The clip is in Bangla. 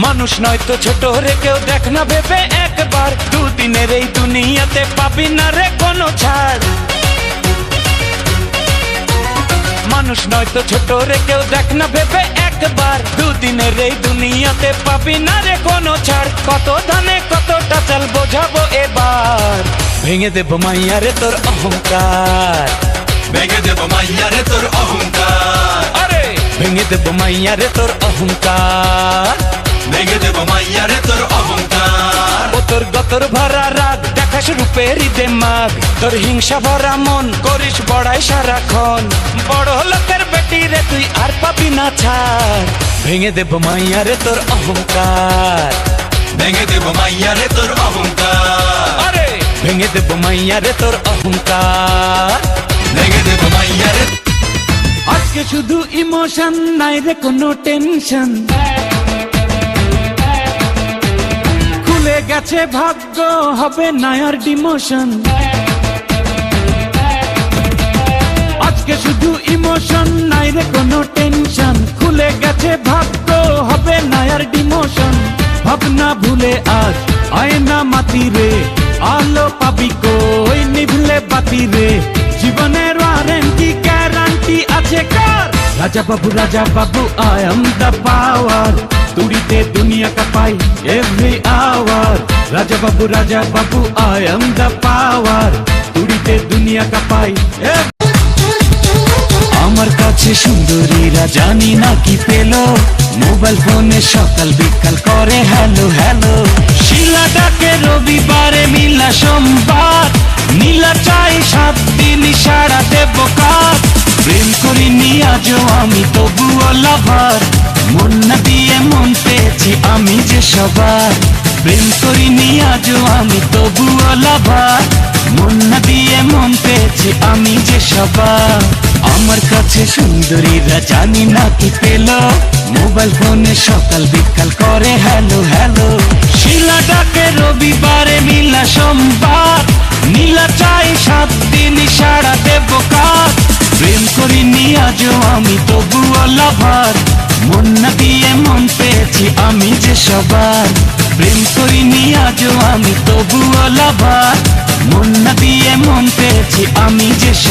মানুষ নয় তো ছোট রে কেউ দেখ না ভেবে একবার, দুদিনের এই দুনিয়াতে পাবি না রে কোনো ছাড়। মানুষ নয় তো ছোট রে কেউ দেখ না ভেবে একবার, দুদিনের এই দুনিয়াতে পাবি না রে কোনো ছাড়। কত ধানে কতটা চাল বোঝাবো এবার, ভেঙে দেবো মাইয়া রে তোর অহংকার, ভেঙে দেব মাইয়া রে তোর অহংকার, আরে ভেঙে দেবো মাইয়া রে তোর অহংকার, ভেঙে দেব মাইয়া রে তোর অহংকার। ও তোর গতর ভরা রাগ দেখাস রূপেরই দেমাগ, তোর হিংসা ভরা মন করিস বড়াই সারাক্ষণ। বড় লোকের বেটি রে তুই আর পাবি না ছাড়, ভেঙে দেবো মাইয়া রে তোর অহংকার, ভেঙে দেব মাইয়া রে তোর অহংকার, আরে ভেঙে দেবো মাইয়া রে তোর অহংকার, ভেঙে দেব মাইয়া রে। আজকে শুধু ইমোশন নাই রে কোনো টেনশন, খুলে গেছে ভাগ্য হবে না আর ডিমোশন। আজকে শুধু ইমোশন নাই রে কোনো টেনশন, খুলে গেছে ভাগ্য হবে না আর ডিমোশন। ভাবনা ভুলে আজ আয়না মাতি রে, আলো পাবি কই নিভলে বাতি রে। জীবনের ওয়ারেন্টি গ্যারান্টি আছে কার, Raja Babu I am the power, তুড়িতে দুনিয়া কাঁপাই every hour. Raja Babu I am the power, তুড়িতে দুনিয়া কাঁপাই। আমার কাছে সুন্দরীরা জানি না কি পেল, মোবাইল ফোনে সকাল বিকাল করে হ্যালো হ্যালো। শিলা ডাকে রবিবারে মিলা সোমবার, নীলা চাই 7 দিন সারা দেব কাজ। প্রেম করিনি আজও আমি তবুও লাভার, মন না দিয়ে মন পেয়েছি আমি যে সবার। প্রেম করিনি আজও আমি তবুও লাভার, মন না দিয়ে মন পেয়েছি আমি যে সবার। আমার কাছে সুন্দরীরা জানি না কি পেল, মোবাইল ফোনে সকাল বিকাল করে হ্যালো হ্যালো। শিলা ডাকে রবিবারে মিলা সোমবার, নীলা চাই 7 দিন সারা দেব কাজ। প্রেম করিনি আজও আমি তবুও লাভার, মন না দিয়ে মন পেয়েছি আমি যে সবার। প্রেম করিনি আজও আমি তবুও লাভার, মন না দিয়ে মন পেয়েছি আমি যে